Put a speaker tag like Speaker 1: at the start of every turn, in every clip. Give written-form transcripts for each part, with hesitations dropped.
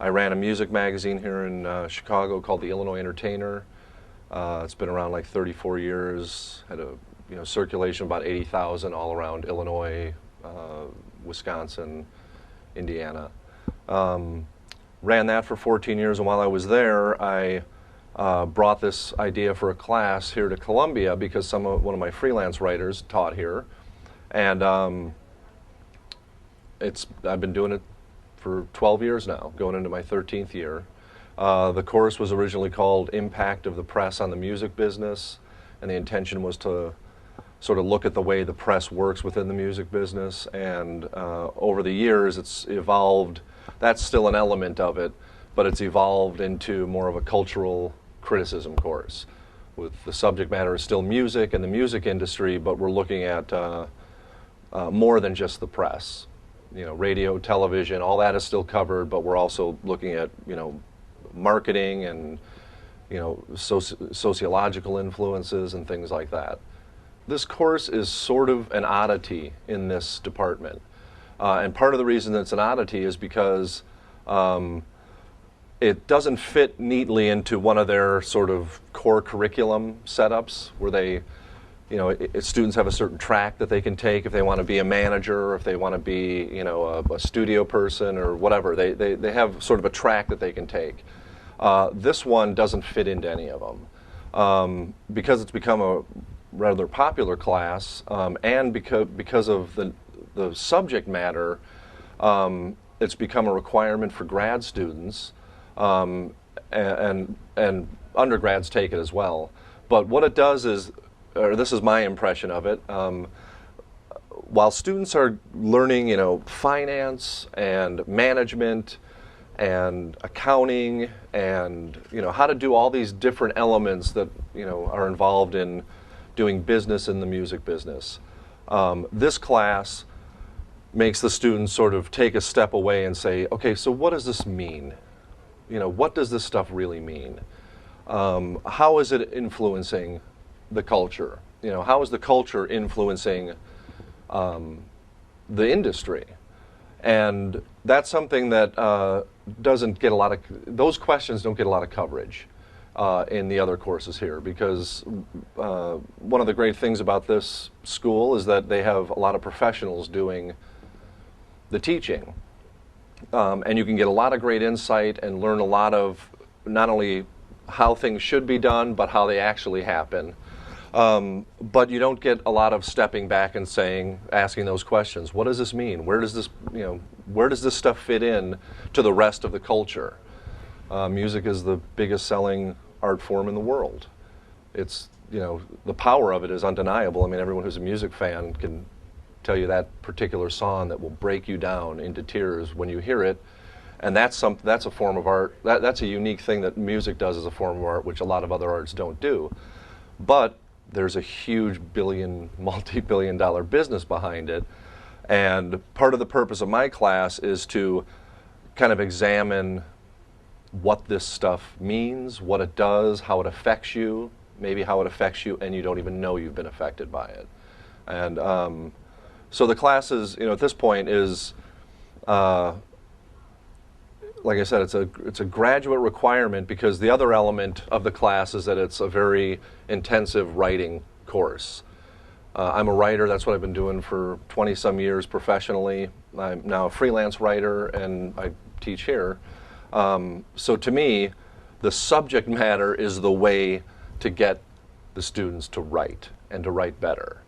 Speaker 1: I ran a music magazine here in Chicago called the Illinois Entertainer. It's been around like 34 years. Had a circulation of about 80,000 all around Illinois, Wisconsin, Indiana. Ran that for 14 years, and while I was there, I brought this idea for a class here to Columbia because one of my freelance writers taught here, and I've been doing it for 12 years now, going into my 13th year. The course was originally called Impact of the Press on the Music Business, and the intention was to sort of look at the way the press works within the music business, and over the years it's evolved. That's still an element of it, but it's evolved into more of a cultural criticism course. With the subject matter is still music and the music industry, but we're looking at more than just the press. Radio, television, all that is still covered, but we're also looking at, marketing and, sociological influences and things like that. This course is sort of an oddity in this department. And part of the reason that it's an oddity is because it doesn't fit neatly into one of their sort of core curriculum setups where they, students have a certain track that they can take if they want to be a manager or if they want to be, a studio person or whatever. They have sort of a track that they can take. This one doesn't fit into any of them. Because it's become a rather popular class, and because of the subject matter, it's become a requirement for grad students, and undergrads take it as well. But what it does is, or this is my impression of it, while students are learning, finance and management and accounting and, how to do all these different elements that, are involved in doing business in the music business, this class makes the students sort of take a step away and say, okay, so what does this mean? What does this stuff really mean? How is it influencing the culture? How is the culture influencing the industry? And that's something that doesn't get those questions don't get a lot of coverage in the other courses here, because one of the great things about this school is that they have a lot of professionals doing the teaching. And you can get a lot of great insight and learn a lot of not only how things should be done, but how they actually happen. But you don't get a lot of stepping back and asking those questions. What does this mean? Where does this stuff fit in to the rest of the culture? Music is the biggest selling art form in the world. It's, the power of it is undeniable. I mean, everyone who's a music fan can tell you that particular song that will break you down into tears when you hear it. And that's a form of art. That's a unique thing that music does as a form of art, which a lot of other arts don't do. But there's a huge multi-billion dollar business behind it. And part of the purpose of my class is to kind of examine what this stuff means, what it does, how it affects you, maybe how it affects you and you don't even know you've been affected by it. And so the class is, at this point is, like I said, it's a graduate requirement, because the other element of the class is that it's a very intensive writing course. I'm a writer. That's what I've been doing for 20-some years professionally. I'm now a freelance writer, and I teach here. So to me, the subject matter is the way to get the students to write and to write better.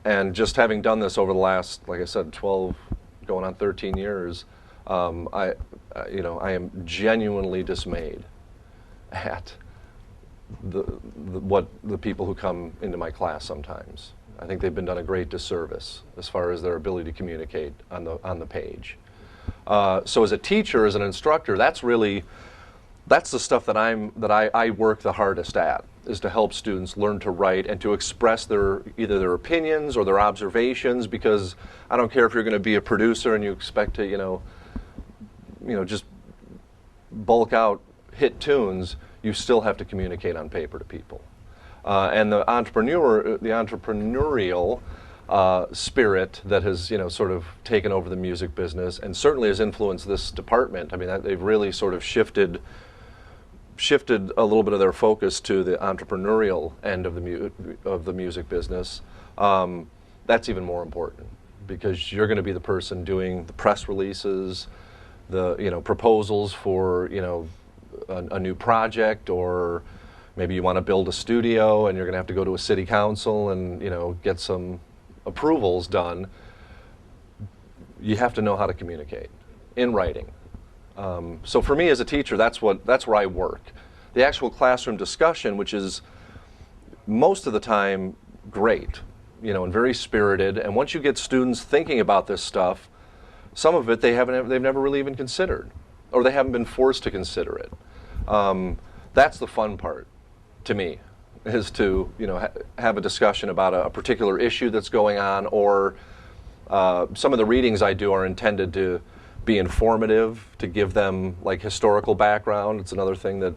Speaker 1: And just having done this over the last, like I said, 12, going on 13 years, I am genuinely dismayed at what the people who come into my class sometimes. I think they've been done a great disservice as far as their ability to communicate on the page. So as a teacher, as an instructor, that's the stuff that I work the hardest at, is to help students learn to write and to express either their opinions or their observations, because I don't care if you're going to be a producer and you expect to, just bulk out hit tunes, you still have to communicate on paper to people. And the entrepreneurial spirit that has, sort of taken over the music business, and certainly has influenced this department. I mean, they've really sort of shifted a little bit of their focus to the entrepreneurial end of the music business. That's even more important, because you're going to be the person doing the press releases, the proposals for a new project, or maybe you want to build a studio and you're going to have to go to a city council and get some approvals done. You have to know how to communicate in writing. So for me as a teacher, that's where I work. The actual classroom discussion, which is most of the time great, and very spirited. And once you get students thinking about this stuff, some of it they've never really even considered, or they haven't been forced to consider it. That's the fun part to me, is to have a discussion about a particular issue that's going on, or some of the readings I do are intended to be informative, to give them like historical background. It's another thing that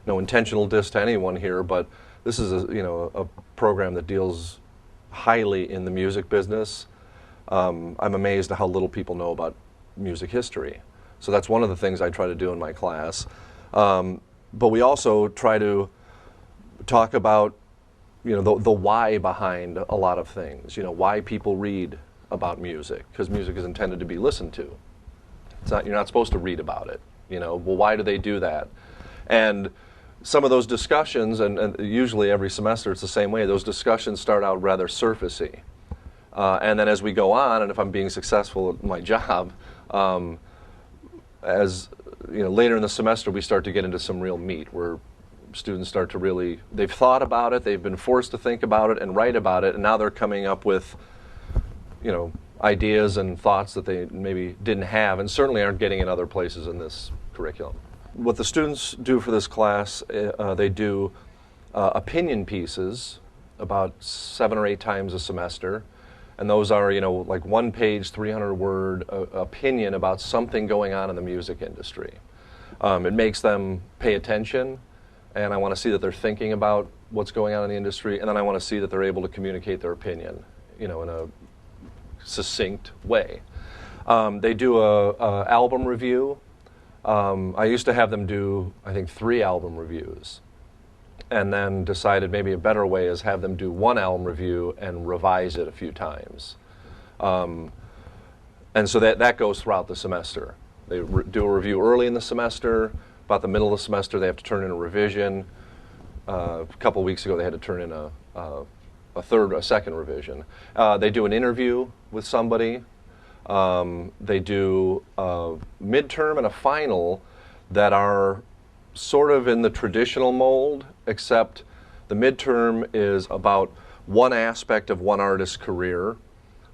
Speaker 1: no intentional diss to anyone here, but this is a program that deals highly in the music business. I'm amazed at how little people know about music history. So that's one of the things I try to do in my class. But we also try to talk about the why behind a lot of things. Why people read about music, because music is intended to be listened to. You're not supposed to read about it. Well, why do they do that? And some of those discussions, and usually every semester it's the same way, those discussions start out rather surfacey. And then as we go on, and if I'm being successful at my job, later in the semester we start to get into some real meat, where students start to really, they've thought about it, they've been forced to think about it and write about it, and now they're coming up with ideas and thoughts that they maybe didn't have, and certainly aren't getting in other places in this curriculum. What the students do for this class, they do opinion pieces about 7 or 8 times a semester, and those are like 1-page, 300-word opinion about something going on in the music industry. It makes them pay attention, and I want to see that they're thinking about what's going on in the industry, and then I want to see that they're able to communicate their opinion in a succinct way. They do a album review. I used to have them do, I think, 3 album reviews, and then decided maybe a better way is have them do 1 album review and revise it a few times. And so that goes throughout the semester. They do a review early in the semester. About the middle of the semester, they have to turn in a revision. A couple of weeks ago, they had to turn in a second revision. They do an interview with somebody. They do a midterm and a final that are sort of in the traditional mold, except the midterm is about one aspect of one artist's career.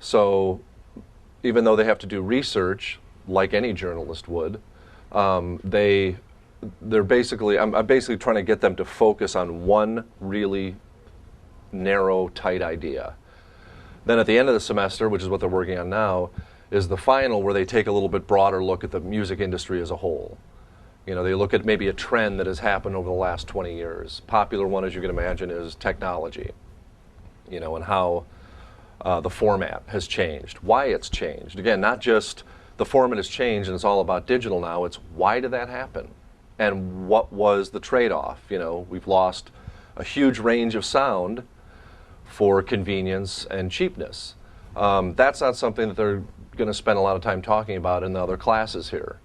Speaker 1: So even though they have to do research, like any journalist would, they're basically, I'm basically trying to get them to focus on one really narrow, tight idea. Then at the end of the semester, which is what they're working on now, is the final, where they take a little bit broader look at the music industry as a whole. They look at maybe a trend that has happened over the last 20 years. Popular one, as you can imagine, is technology, and how the format has changed, why it's changed. Again, not just the format has changed and it's all about digital now, it's why did that happen? And what was the trade-off? We've lost a huge range of sound for convenience and cheapness. That's not something that they're going to spend a lot of time talking about in the other classes here,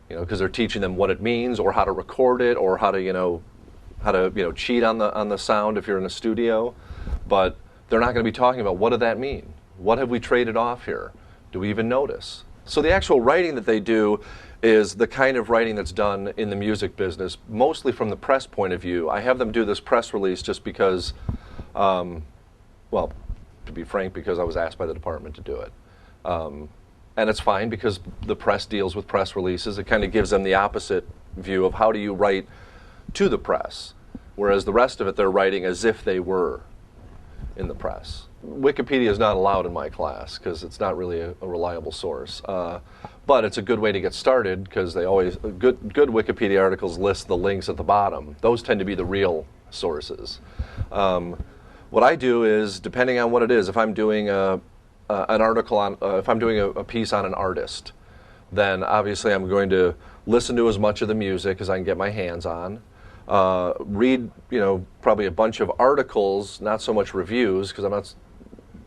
Speaker 1: because they're teaching them what it means, or how to record it, or how to cheat on the sound if you're in a studio. But they're not going to be talking about what did that mean? What have we traded off here? Do we even notice? So the actual writing that they do is the kind of writing that's done in the music business, mostly from the press point of view. I have them do this press release just because, well, to be frank, because I was asked by the department to do it. And it's fine, because the press deals with press releases. It kind of gives them the opposite view of how do you write to the press, whereas the rest of it they're writing as if they were in the press. Wikipedia is not allowed in my class because it's not really a reliable source. But it's a good way to get started, because they always, good Wikipedia articles list the links at the bottom. Those tend to be the real sources. What what I do is, depending on what it is, if I'm doing an article on, if I'm doing a piece on an artist, then obviously I'm going to listen to as much of the music as I can get my hands on. Read, probably a bunch of articles, not so much reviews, because I'm not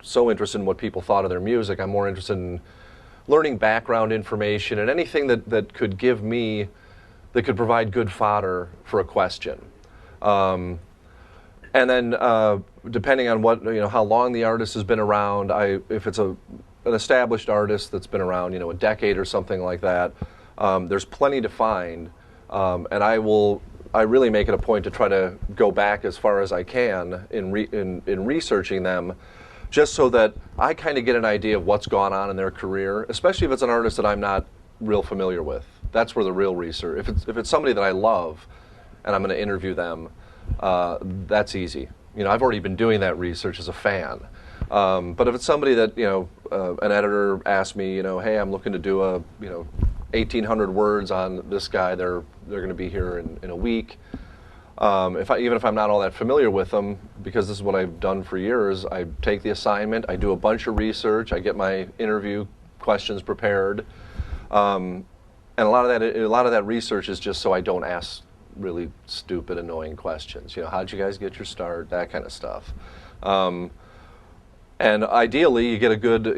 Speaker 1: so interested in what people thought of their music. I'm more interested in learning background information and anything that could give me, that could provide good fodder for a question. And then depending on what, how long the artist has been around, if it's an established artist that's been around, a decade or something like that, there's plenty to find. And I really make it a point to try to go back as far as I can in researching them, just so that I kind of get an idea of what's gone on in their career, especially if it's an artist that I'm not real familiar with. That's where the real research. If it's somebody that I love and I'm going to interview them, that's easy. I've already been doing that research as a fan. But if it's somebody that, an editor asked me, hey, I'm looking to do a, 1,800 words on this guy, they're going to be here in a week. Even if I'm not all that familiar with them, because this is what I've done for years, I take the assignment, I do a bunch of research, I get my interview questions prepared, and a lot of that research is just so I don't ask really stupid, annoying questions. How'd you guys get your start? That kind of stuff. And ideally, you get a good,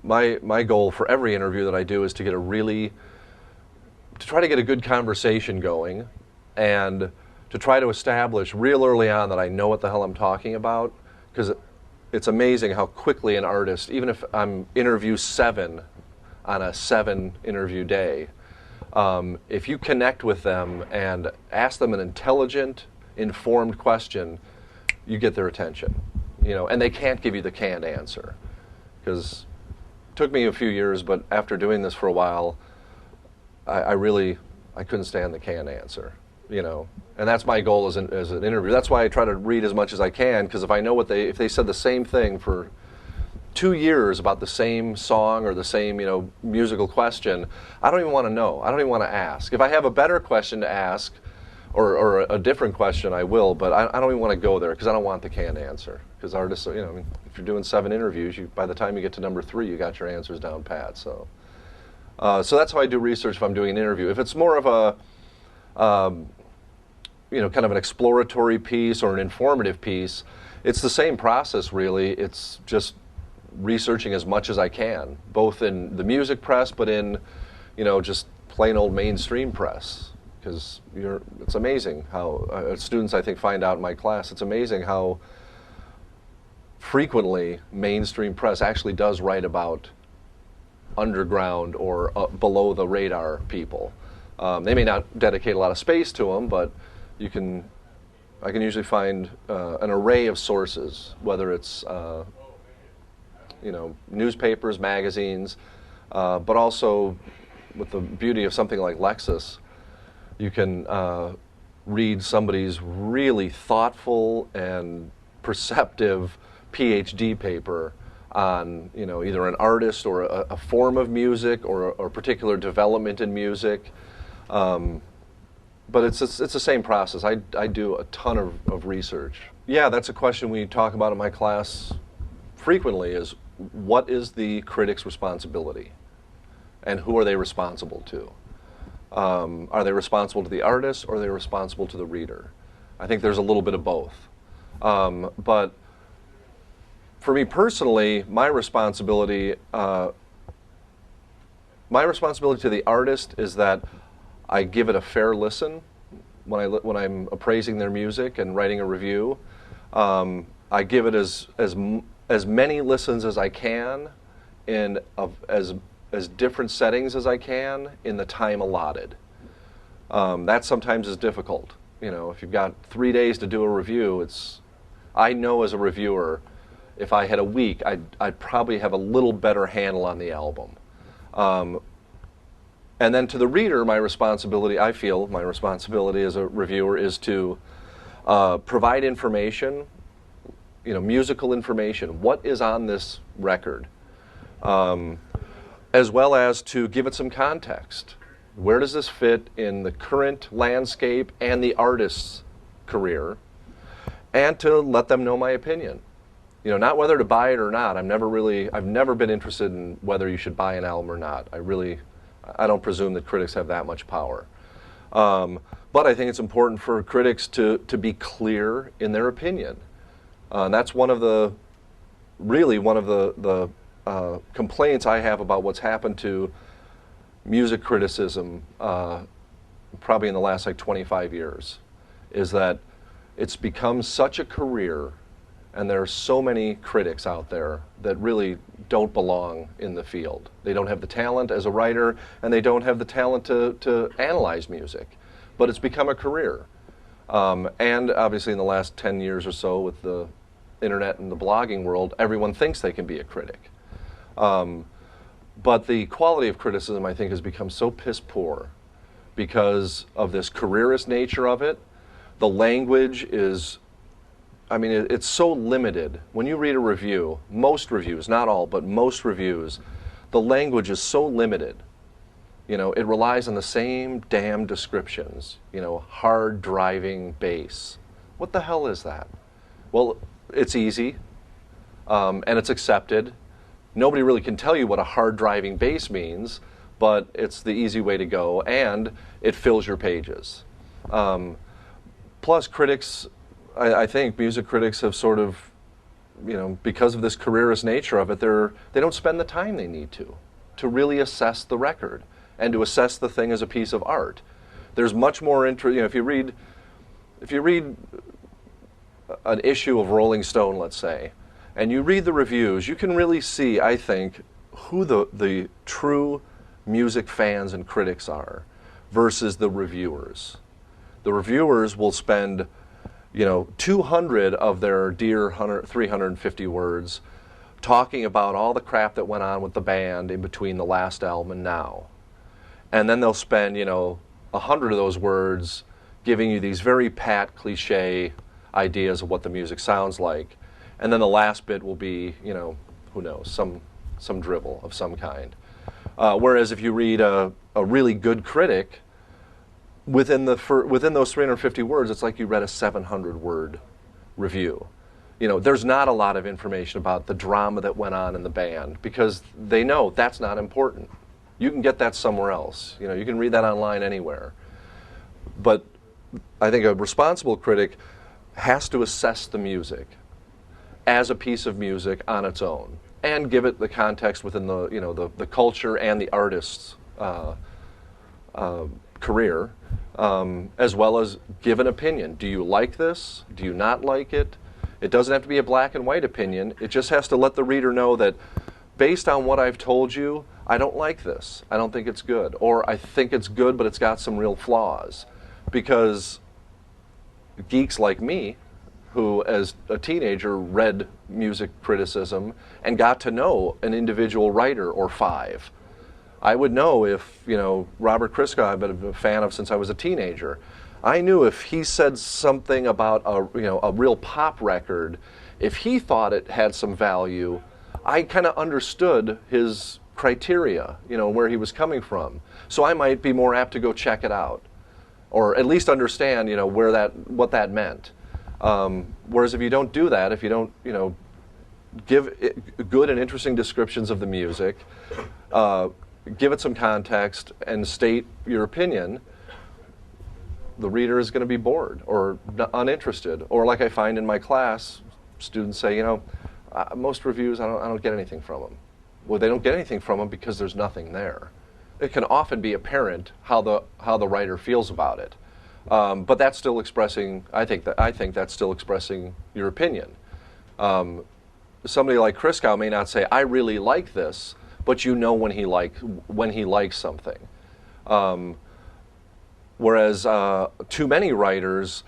Speaker 1: my goal for every interview that I do is to try to get a good conversation going, and to try to establish real early on that I know what the hell I'm talking about, because it's amazing how quickly an artist, even if I'm interview 7 on a 7 interview day, if you connect with them and ask them an intelligent, informed question, you get their attention. And they can't give you the canned answer, because it took me a few years, but after doing this for a while, I couldn't stand the canned answer, and that's my goal as an interview. That's why I try to read as much as I can, because if I know if they said the same thing for 2 years about the same song or the same, musical question, I don't even want to know. I don't even want to ask. If I have a better question to ask, or a different question, I will, but I don't even want to go there, because I don't want the canned answer. Because artists, if you're doing 7 interviews, by the time you get to number 3, you got your answers down pat. So that's how I do research if I'm doing an interview. If it's more of a, kind of an exploratory piece or an informative piece, it's the same process, really. It's just researching as much as I can, both in the music press, but in, just plain old mainstream press. Because it's amazing how students, I think, find out in my class, it's amazing how frequently mainstream press actually does write about underground or below the radar people. They may not dedicate a lot of space to them, but I can usually find an array of sources, whether it's newspapers, magazines, but also with the beauty of something like Lexis, you can read somebody's really thoughtful and perceptive PhD paper on either an artist or a form of music or a particular development in music. But it's the same process. I do a ton of research. Yeah, that's a question we talk about in my class frequently, is what is the critic's responsibility? And who are they responsible to? Are they responsible to the artist, or are they responsible to the reader? I think there's a little bit of both. But for me personally, my responsibility to the artist is that I give it a fair listen when I'm appraising their music and writing a review. I give it as many listens as I can, in as different settings as I can in the time allotted. That sometimes is difficult. If you've got 3 days to do a review, I know as a reviewer, if I had a week, I'd probably have a little better handle on the album. And then to the reader, I feel my responsibility as a reviewer is to provide information, musical information. What is on this record? As well as to give it some context. Where does this fit in the current landscape and the artist's career? And to let them know my opinion. Not whether to buy it or not. I've never been interested in whether you should buy an album or not. I don't presume that critics have that much power. But I think it's important for critics to be clear in their opinion. And that's one of the complaints I have about what's happened to music criticism probably in the last 25 years, is that it's become such a career, and there are so many critics out there that really don't belong in the field. They don't have the talent as a writer, and they don't have the talent to analyze music. But it's become a career. And obviously in the last 10 years or so with the internet and the blogging world, everyone thinks they can be a critic. But the quality of criticism, I think, has become so piss poor because of this careerist nature of it. The language is, it's so limited. When you read a review, most reviews, not all, but most reviews, the language is so limited. It relies on the same damn descriptions, hard driving bass. What the hell is that? Well, it's easy, and it's accepted. Nobody really can tell you what a hard driving bass means, but it's the easy way to go, and it fills your pages. Plus, critics, I think music critics have sort of, because of this careerist nature of it, they don't spend the time they need to really assess the record and to assess the thing as a piece of art. There's much more interest. If you read an issue of Rolling Stone, let's say, and you read the reviews, you can really see, I think, who the true music fans and critics are versus the reviewers. The reviewers will spend 200 of their dear 350 words talking about all the crap that went on with the band in between the last album and now. And then they'll spend, 100 of those words giving you these very pat, cliche ideas of what the music sounds like. And then the last bit will be, who knows, some drivel of some kind. Whereas if you read a really good critic, within those 350 words, it's like you read a 700-word review. There's not a lot of information about the drama that went on in the band because they know that's not important. You can get that somewhere else. You can read that online anywhere. But I think a responsible critic has to assess the music as a piece of music on its own and give it the context within the culture and the artist's career, as well as give an opinion. Do you like this? Do you not like it? It doesn't have to be a black and white opinion. It just has to let the reader know that based on what I've told you, I don't like this. I don't think it's good. Or I think it's good, but it's got some real flaws. Because geeks like me, who as a teenager read music criticism and got to know an individual writer or five, I would know if, Robert Christgau I've been a fan of since I was a teenager. I knew if he said something about a real pop record, if he thought it had some value, I kind of understood his criteria, where he was coming from. So I might be more apt to go check it out, or at least understand, what that meant. Whereas if you don't do that, if you don't, give good and interesting descriptions of the music, give it some context, and state your opinion, the reader is going to be bored or uninterested. Or like I find in my class, students say, most reviews, I don't get anything from them. Well, they don't get anything from them because there's nothing there. It can often be apparent how the writer feels about it, but that's still expressing. I think that's still expressing your opinion. Somebody like Christgau may not say, "I really like this," but when he likes something. Whereas too many writers,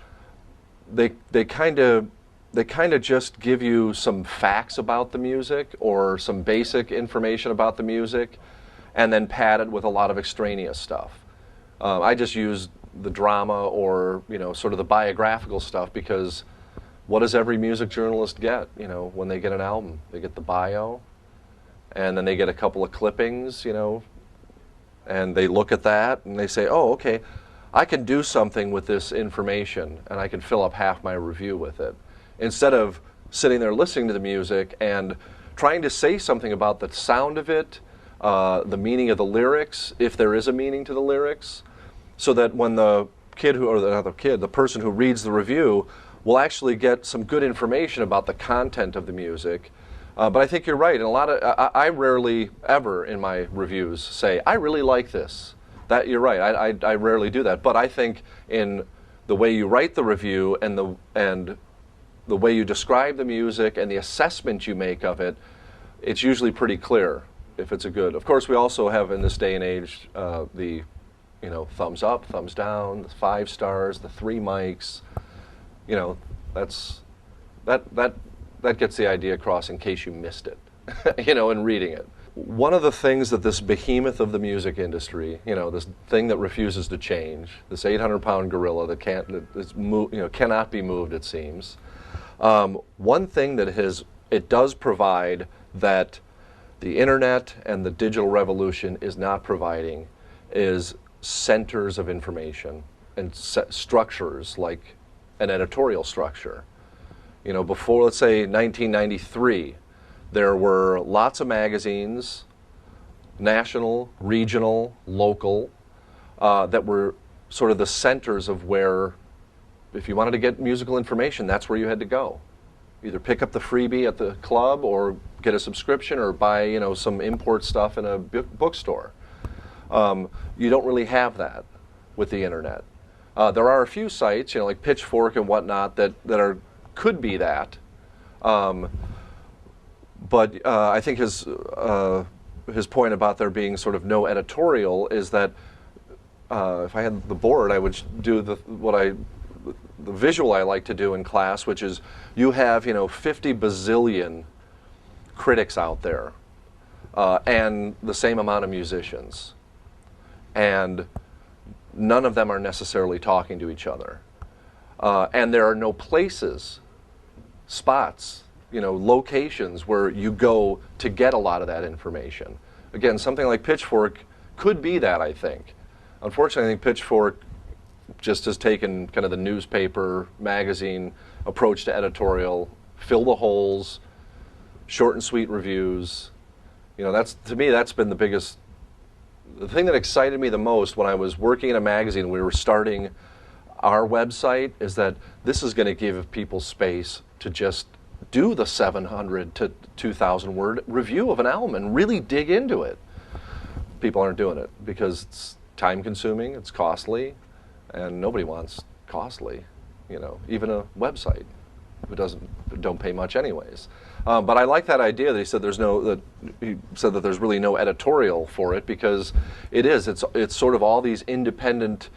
Speaker 1: they kind of just give you some facts about the music or some basic information about the music, and then pad it with a lot of extraneous stuff. I just use the drama or sort of the biographical stuff because what does every music journalist get? When they get an album, they get the bio, and then they get a couple of clippings, and they look at that and they say, "Oh, okay, I can do something with this information, and I can fill up half my review with it," instead of sitting there listening to the music and trying to say something about the sound of it, the meaning of the lyrics, if there is a meaning to the lyrics, so that when the kid who, or not the kid, the person who reads the review will actually get some good information about the content of the music. But I think you're right. And I rarely ever in my reviews say, I really like this. That you're right. I rarely do that. But I think in the way you write the review and the way you describe the music and the assessment you make of it, it's usually pretty clear if it's a good. Of course, we also have in this day and age the thumbs up, thumbs down, the 5 stars, the 3 mics. That gets the idea across in case you missed it, in reading it. One of the things that this behemoth of the music industry, this thing that refuses to change, this 800-pound gorilla that cannot be moved, it seems. One thing that it does provide that the internet and the digital revolution is not providing is centers of information and structures like an editorial structure. Before, let's say, 1993, there were lots of magazines, national, regional, local, that were sort of the centers of where, if you wanted to get musical information, that's where you had to go. Either pick up the freebie at the club or get a subscription or buy, some import stuff in a bookstore. You don't really have that with the internet. There are a few sites, like Pitchfork and whatnot, that could be that. But I think his point about there being sort of no editorial is that if I had the board, I would do the visual I like to do in class, which is you have 50 bazillion critics out there and the same amount of musicians, and none of them are necessarily talking to each other, and there are no spots, locations where you go to get a lot of that information. Again, something like Pitchfork could be that, I think. Unfortunately, I think Pitchfork just has taken kind of the newspaper, magazine approach to editorial, fill the holes, short and sweet reviews. To me, that's been the thing that excited me the most when I was working in a magazine, we were starting our website, is that this is going to give people space to just do the 700 to 2,000 word review of an album and really dig into it. People aren't doing it because it's time consuming, it's costly, and nobody wants costly, even a website don't pay much anyways. But I like that idea that he said that there's really no editorial for it, because it's sort of all these independent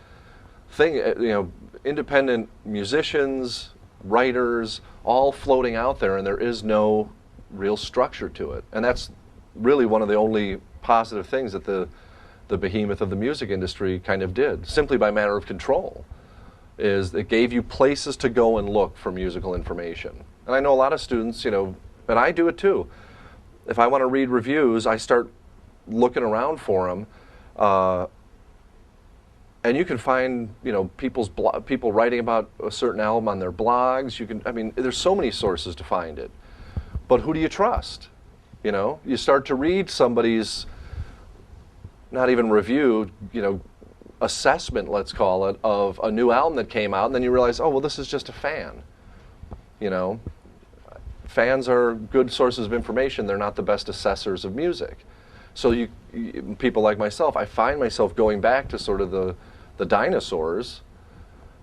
Speaker 1: independent musicians, writers, all floating out there, and there is no real structure to it. And that's really one of the only positive things that the behemoth of the music industry kind of did, simply by matter of control, is it gave you places to go and look for musical information. And I know a lot of students, and I do it too. If I want to read reviews, I start looking around for them, and you can find, people writing about a certain album on their blogs. There's so many sources to find it. But who do you trust? You start to read somebody's, not even review, assessment, let's call it, of a new album that came out, and then you realize, oh, well, this is just a fan. Fans are good sources of information. They're not the best assessors of music. So people like myself, I find myself going back to sort of the dinosaurs,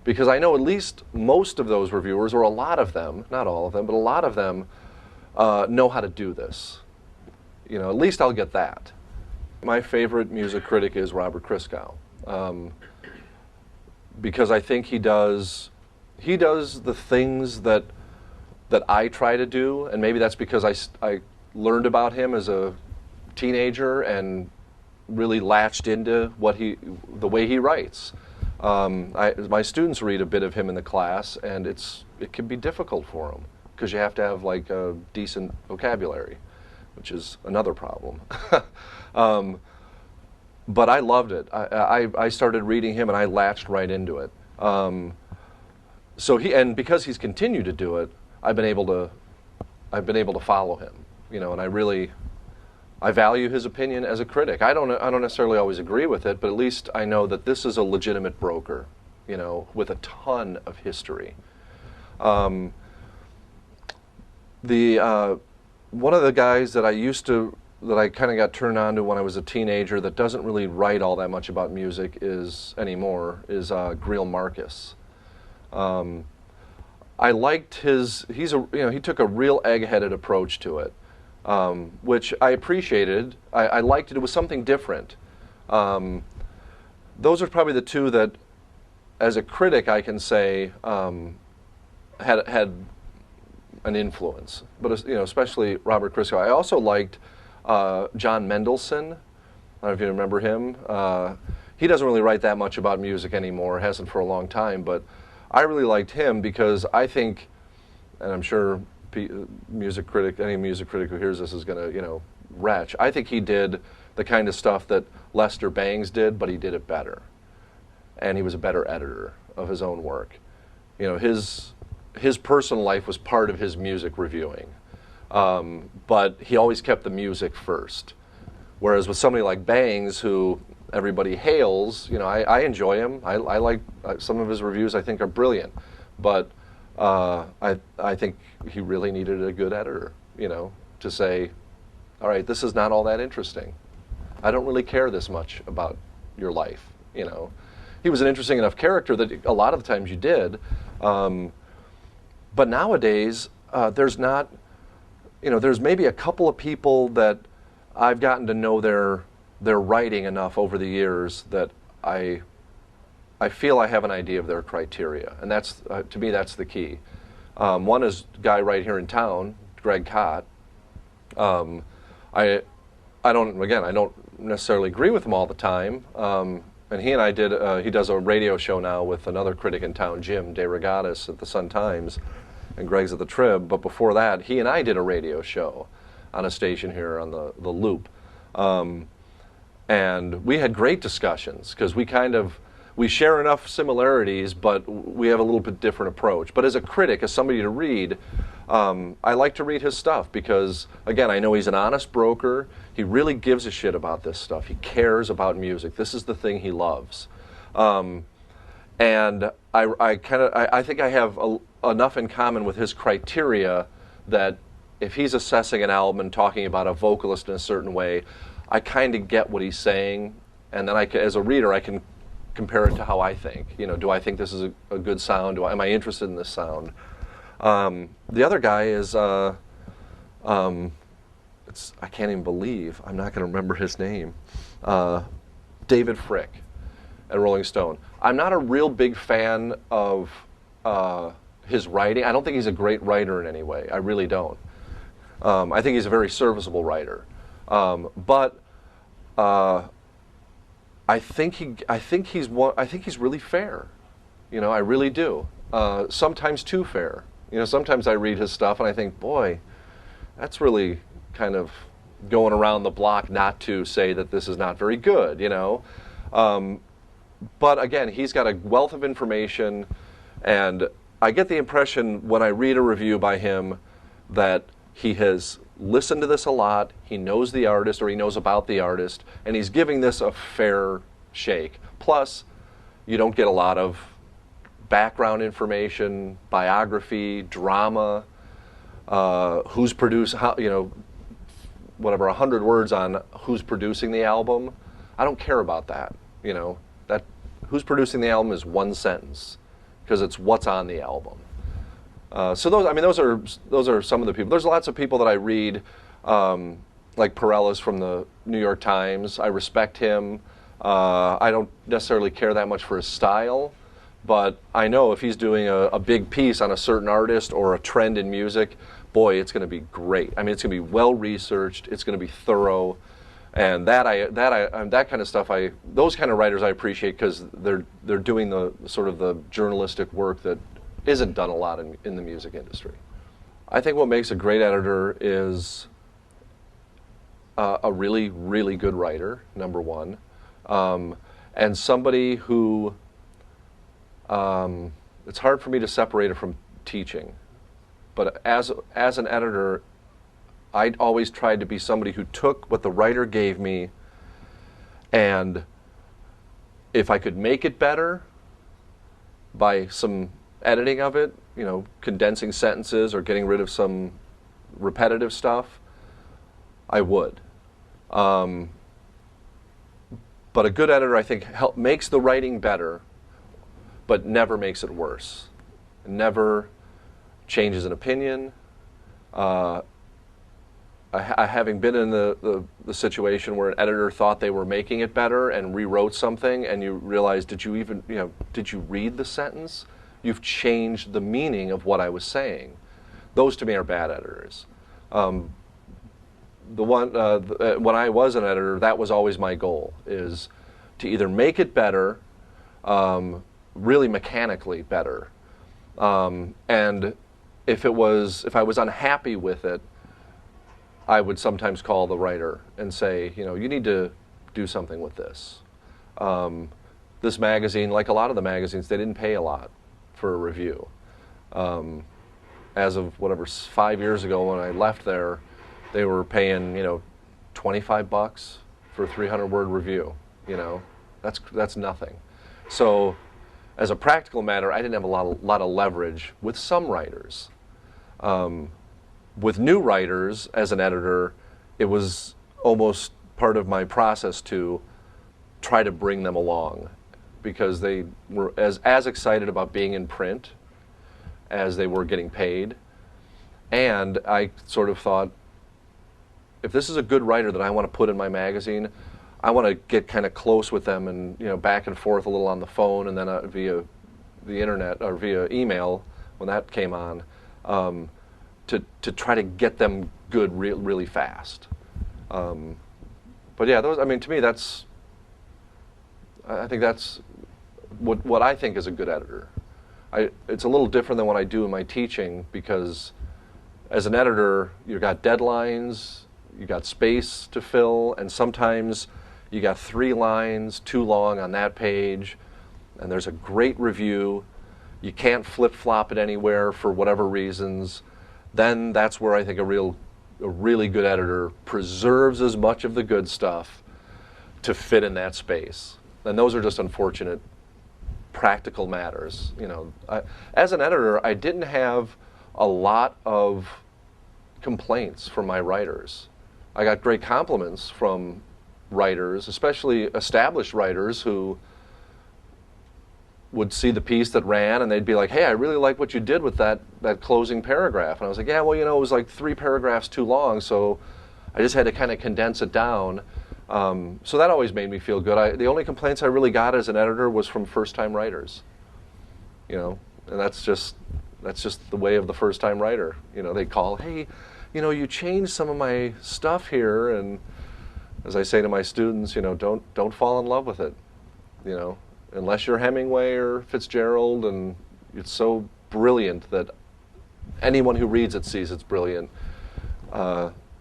Speaker 1: because I know at least most of those reviewers, or a lot of them, not all of them, but a lot of them know how to do this. At least I'll get that. My favorite music critic is Robert Christgau, because I think he does the things that I try to do, and maybe that's because I learned about him as a teenager and really latched into the way he writes. My students read a bit of him in the class, and it can be difficult for them because you have to have like a decent vocabulary, which is another problem. But I loved it. I started reading him and I latched right into it. Because he's continued to do it, I've been able to I've been able to follow him, and I value his opinion as a critic. I don't necessarily always agree with it, but at least I know that this is a legitimate broker, with a ton of history. One of the guys that I kind of got turned on to when I was a teenager that doesn't really write all that much about music anymore is Greil Marcus. I liked he took a real egg-headed approach to it, which I appreciated. I liked it. It was something different. Those are probably the two that, as a critic, I can say had an influence. But especially Robert Christgau. I also liked John Mendelsohn. I don't know if you remember him. He doesn't really write that much about music anymore. Hasn't for a long time, but I really liked him because I think, and I'm sure any music critic who hears this is going to, retch. I think he did the kind of stuff that Lester Bangs did, but he did it better. And he was a better editor of his own work. His personal life was part of his music reviewing. But he always kept the music first. Whereas with somebody like Bangs, who everybody hails, I enjoy him. I like some of his reviews. I think are brilliant, but I think he really needed a good editor, to say, all right, this is not all that interesting. I don't really care this much about your life. He was an interesting enough character that a lot of the times you did, but nowadays there's not. There's maybe a couple of people that I've gotten to know their writing enough over the years that I feel I have an idea of their criteria, and that's to me that's the key. One is a guy right here in town, Greg Kot. I don't necessarily agree with him all the time, and he and I he does a radio show now with another critic in town, Jim DeRogatis at the Sun-Times, and Greg's at the Trib. But before that, he and I did a radio show on a station here on the Loop. And we had great discussions because we share enough similarities, but we have a little bit different approach. But as a critic, as somebody to read, I like to read his stuff because, again, I know he's an honest broker. He really gives a shit about this stuff. He cares about music. This is the thing he loves. And I think I have enough in common with his criteria that if he's assessing an album and talking about a vocalist in a certain way, I kind of get what he's saying, and then as a reader, I can compare it to how I think. Do I think this is a good sound? Am I interested in this sound? The other guy is, I can't even believe, I'm not going to remember his name, David Frick at Rolling Stone. I'm not a real big fan of his writing. I don't think he's a great writer in any way. I really don't. I think he's a very serviceable writer. But I think he's really fair. I really do. Sometimes too fair. Sometimes I read his stuff and I think, boy, that's really kind of going around the block not to say that this is not very good. But again, he's got a wealth of information, and I get the impression when I read a review by him that he has listened to this a lot, he knows the artist, or he knows about the artist, and he's giving this a fair shake. Plus, you don't get a lot of background information, biography, drama, who's produced, whatever, 100 words on who's producing the album. I don't care about that. That who's producing the album is one sentence, because it's what's on the album. So those are some of the people. There's lots of people that I read, like Perellis from the New York Times. I respect him. I don't necessarily care that much for his style, but I know if he's doing a big piece on a certain artist or a trend in music, boy, it's going to be great. I mean, it's going to be well researched. It's going to be thorough, and that kind of stuff. Those kind of writers I appreciate because they're doing the sort of the journalistic work that isn't done a lot in the music industry. I think what makes a great editor is a really, really good writer, number one, and somebody who, it's hard for me to separate it from teaching. But as an editor, I always tried to be somebody who took what the writer gave me, and if I could make it better by some editing of it, condensing sentences or getting rid of some repetitive stuff, I would. But a good editor, I think, makes the writing better, but never makes it worse. Never changes an opinion. Having been in the situation where an editor thought they were making it better and rewrote something, and you realize, did you read the sentence? You've changed the meaning of what I was saying. Those to me are bad editors. When I was an editor, that was always my goal, is to either make it better, really mechanically better, and if I was unhappy with it, I would sometimes call the writer and say, you need to do something with this. This magazine, like a lot of the magazines, they didn't pay a lot for a review. As of 5 years ago when I left there, they were paying, $25 for a 300-word review. That's nothing. So, as a practical matter, I didn't have a lot of leverage with some writers. With new writers, as an editor, it was almost part of my process to try to bring them along, because they were as excited about being in print as they were getting paid. And I sort of thought, if this is a good writer that I want to put in my magazine, I want to get kind of close with them and back and forth a little on the phone, and then via the internet or via email when that came on. To try to get them good really fast. But yeah, to me, I think that's what I think is a good editor. It's a little different than what I do in my teaching, because as an editor, you've got deadlines, you got space to fill, and sometimes you got 3 lines too long on that page, and there's a great review. You can't flip-flop it anywhere for whatever reasons. Then that's where I think a really good editor preserves as much of the good stuff to fit in that space. And those are just unfortunate practical matters. As an editor, I didn't have a lot of complaints from my writers. I got great compliments from writers, especially established writers who would see the piece that ran and they'd be like, hey, I really like what you did with that closing paragraph. And I was like, yeah, well, it was like 3 paragraphs too long, so I just had to kind of condense it down. So that always made me feel good. The only complaints I really got as an editor was from first-time writers. And that's just the way of the first-time writer. They call, hey, you changed some of my stuff here, and as I say to my students, don't fall in love with it. Unless you're Hemingway or Fitzgerald, and it's so brilliant that anyone who reads it sees it's brilliant.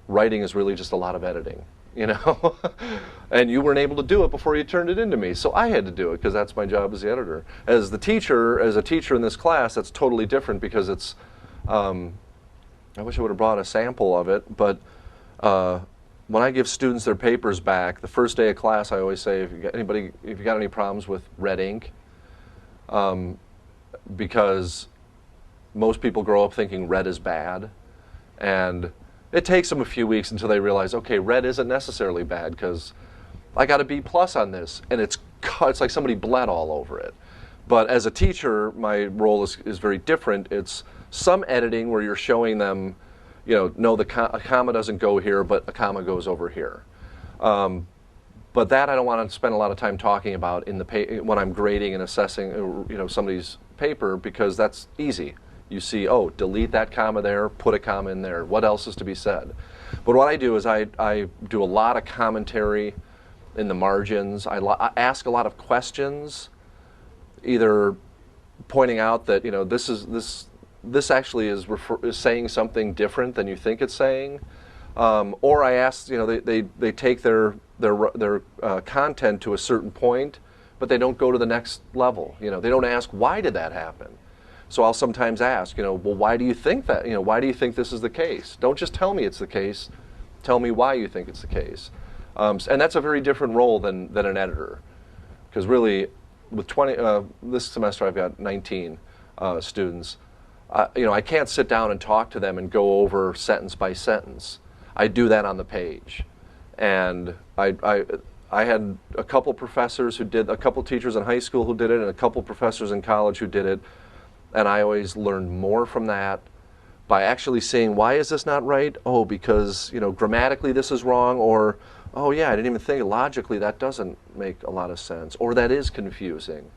Speaker 1: Writing is really just a lot of editing, and you weren't able to do it before you turned it into me, so I had to do it because that's my job as the editor. As a teacher in this class, that's totally different, because it's, I wish I would have brought a sample of it, but when I give students their papers back, the first day of class, I always say, if you got any problems with red ink, because most people grow up thinking red is bad, and it takes them a few weeks until they realize, okay, red isn't necessarily bad, because I got a B+ on this, and it's like somebody bled all over it. But as a teacher, my role is very different. It's some editing where you're showing them, no, a comma doesn't go here, but a comma goes over here. But that I don't want to spend a lot of time talking about when I'm grading and assessing, somebody's paper, because that's easy. You see, oh, delete that comma there, put a comma in there. What else is to be said? But what I do is I do a lot of commentary in the margins. I ask a lot of questions, either pointing out that this actually is saying something different than you think it's saying, or I ask, they take their content to a certain point, but they don't go to the next level. They don't ask, why did that happen? So I'll sometimes ask, well, why do you think that? Why do you think this is the case? Don't just tell me it's the case. Tell me why you think it's the case. And that's a very different role than an editor. Because really, with this semester I've got 19 students. I can't sit down and talk to them and go over sentence by sentence. I do that on the page. And I had a couple professors who did, a couple teachers in high school who did it, and a couple professors in college who did it. And I always learned more from that by actually saying, why is this not right? Oh, because grammatically this is wrong, or oh yeah, I didn't even think logically that doesn't make a lot of sense, or that is confusing.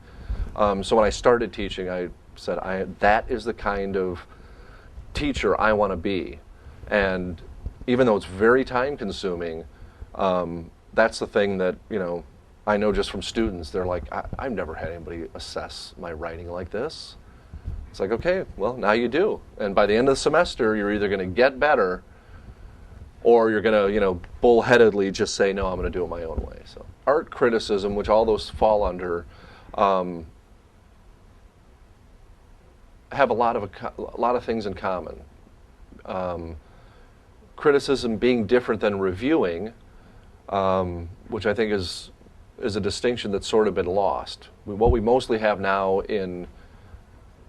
Speaker 1: So when I started teaching, I said, that is the kind of teacher I want to be. And even though it's very time consuming, that's the thing that I know just from students. They're like, I've never had anybody assess my writing like this. It's like, okay, well, now you do. And by the end of the semester, you're either going to get better or you're going to, bullheadedly just say, no, I'm going to do it my own way. So art criticism, which all those fall under, have a lot of things in common. Criticism being different than reviewing, which I think is a distinction that's sort of been lost. What we mostly have now in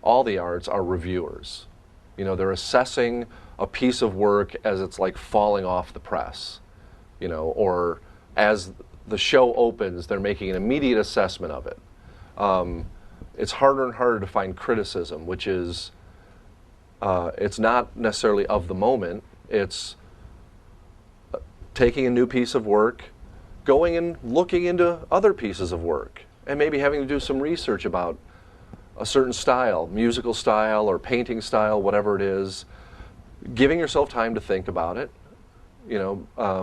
Speaker 1: all the arts are reviewers. They're assessing a piece of work as it's like falling off the press, or as the show opens, they're making an immediate assessment of it. It's harder and harder to find criticism, which is, it's not necessarily of the moment. It's taking a new piece of work, going and looking into other pieces of work, and maybe having to do some research about a certain style, musical style or painting style, whatever it is, giving yourself time to think about it, and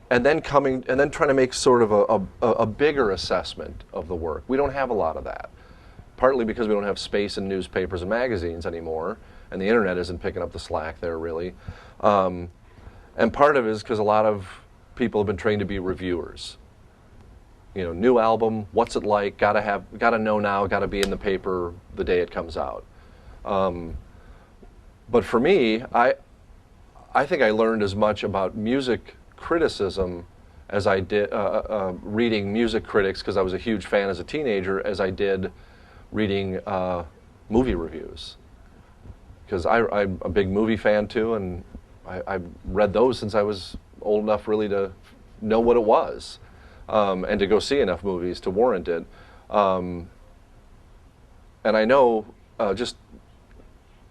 Speaker 1: then trying to make sort of a bigger assessment of the work. We don't have a lot of that, partly because we don't have space in newspapers and magazines anymore, and the internet isn't picking up the slack there really. And part of it is because a lot of people have been trained to be reviewers. New album, what's it like? Gotta know now. Gotta be in the paper the day it comes out. But for me, I think I learned as much about music criticism as I did reading music critics, because I was a huge fan as a teenager, as I did reading movie reviews. Because I'm a big movie fan too, and I've read those since I was old enough really to know what it was. And to go see enough movies to warrant it. And I know just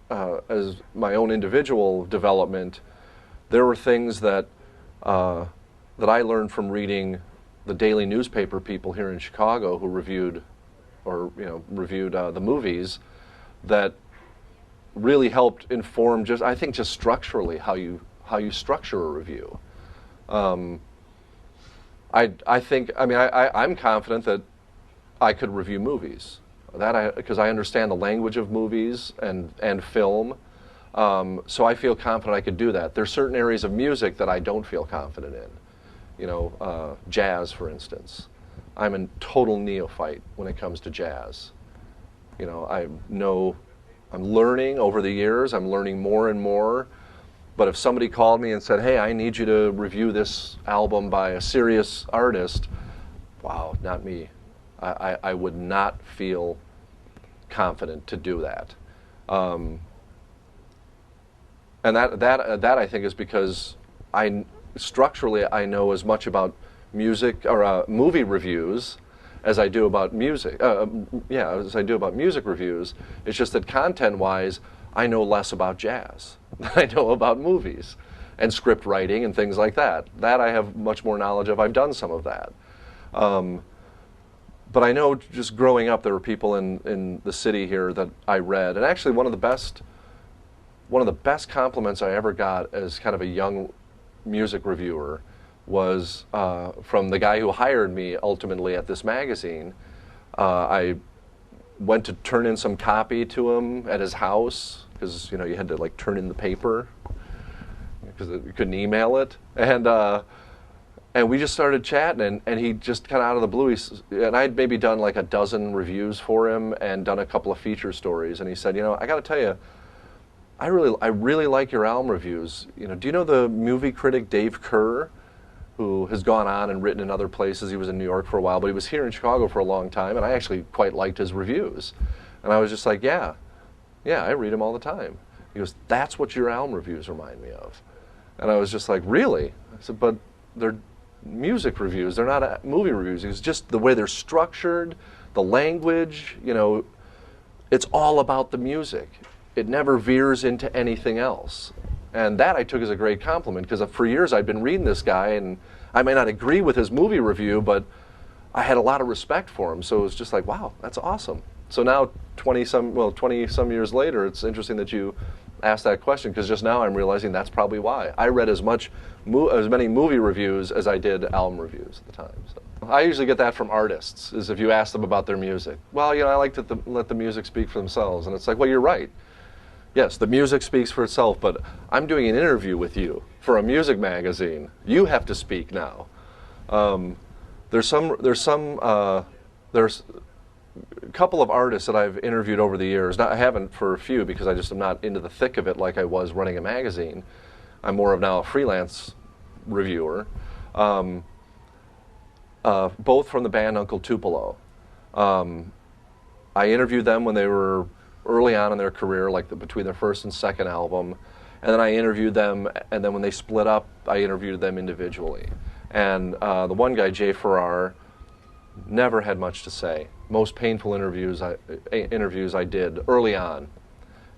Speaker 1: as my own individual development, there were things that I learned from reading the daily newspaper people here in Chicago who reviewed the movies, that really helped inform just structurally how you structure a review. I'm confident that I could review movies, because I understand the language of movies and film, so I feel confident I could do that. There's certain areas of music that I don't feel confident in, jazz, for instance. I'm a total neophyte when it comes to jazz. I'm learning over the years. I'm learning more and more. But if somebody called me and said, hey, I need you to review this album by a serious artist, wow, not me. I would not feel confident to do that. And that I think is because structurally I know as much about music or movie reviews as I do about music. As I do about music reviews. It's just that content-wise, I know less about jazz than I know about movies and script writing and things like that. That I have much more knowledge of. I've done some of that. But I know just growing up, there were people in the city here that I read, and actually one of the best compliments I ever got as kind of a young music reviewer was from the guy who hired me ultimately at this magazine. I went to turn in some copy to him at his house, because you had to like turn in the paper because you couldn't email it, and And we just started chatting, and he just kind of out of the blue, and I'd maybe done like a dozen reviews for him and done a couple of feature stories, and he said, I got to tell you, I really like your album reviews. Do you know the movie critic Dave Kerr, who has gone on and written in other places? He was in New York for a while, but he was here in Chicago for a long time, and I actually quite liked his reviews. And I was just like, yeah, I read them all the time. He goes, that's what your album reviews remind me of. And I was just like, really? I said, but they're music reviews, they're not movie reviews. It's just the way they're structured, the language, it's all about the music. It never veers into anything else. And that I took as a great compliment, because for years I'd been reading this guy, and I may not agree with his movie review, but I had a lot of respect for him. So it was just like, wow, that's awesome. So now 20 some years later, it's interesting that you asked that question, because just now I'm realizing that's probably why. I read as many movie reviews as I did album reviews at the time. So I usually get that from artists, is if you ask them about their music. Well, I like to let the music speak for themselves. And it's like, well, you're right. Yes, the music speaks for itself, but I'm doing an interview with you for a music magazine. You have to speak now. There's a couple of artists that I've interviewed over the years. Now, I haven't for a few, because I just am not into the thick of it like I was running a magazine. I'm more of now a freelance reviewer. Both from the band Uncle Tupelo. I interviewed them when they were early on in their career, like between their first and second album. And then I interviewed them, and then when they split up, I interviewed them individually. And the one guy, Jay Farrar, never had much to say. Most painful interviews I did early on.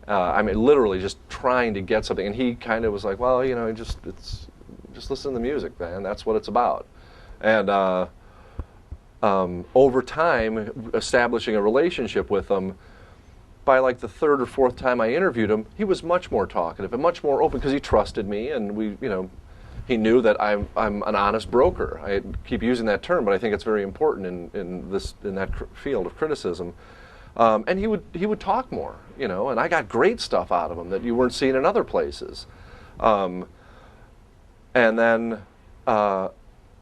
Speaker 1: Literally just trying to get something. And he kind of was like, well, just listen to the music, man. That's what it's about. And over time, establishing a relationship with them, by like the third or fourth time I interviewed him, he was much more talkative and much more open, because he trusted me, and he knew that I'm an honest broker. I keep using that term, but I think it's very important in that field of criticism. And he would talk more, and I got great stuff out of him that you weren't seeing in other places. And then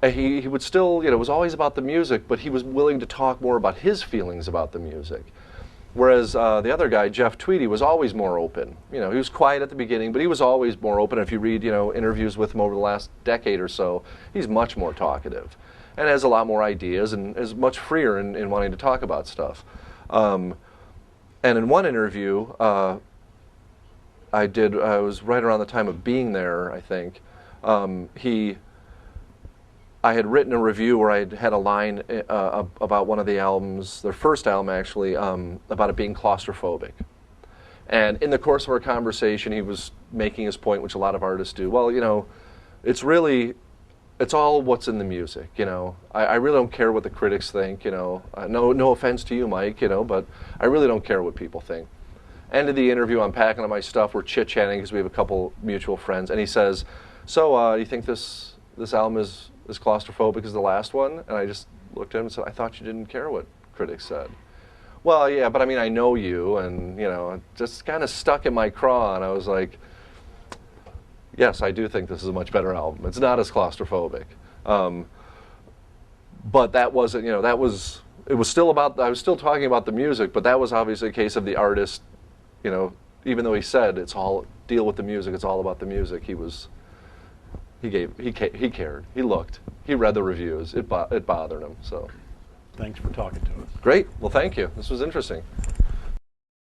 Speaker 1: he would still, it was always about the music, but he was willing to talk more about his feelings about the music. Whereas the other guy, Jeff Tweedy, was always more open. He was quiet at the beginning, but he was always more open. If you read, interviews with him over the last decade or so, he's much more talkative and has a lot more ideas and is much freer in wanting to talk about stuff. And in one interview I was right around the time of being there, I think. I had written a review where I had a line about one of the albums, their first album actually, about it being claustrophobic. And in the course of our conversation, he was making his point, which a lot of artists do. Well, it's all what's in the music, I really don't care what the critics think, no offense to you, Mike, but I really don't care what people think. End of the interview, I'm packing up my stuff, we're chit-chatting because we have a couple mutual friends, and he says, so do you think this album is as claustrophobic as the last one? And I just looked at him and said, I thought you didn't care what critics said. Well, yeah, but I know you, and it just kind of stuck in my craw, and I was like, yes, I do think this is a much better album. It's not as claustrophobic. But that wasn't, it was still about, I was still talking about the music, but that was obviously a case of the artist, even though he said it's all, deal with the music, it's all about the music, he cared. He looked. He read the reviews. It bothered him. So,
Speaker 2: thanks for talking to us.
Speaker 1: Great. Well, thank you. This was interesting.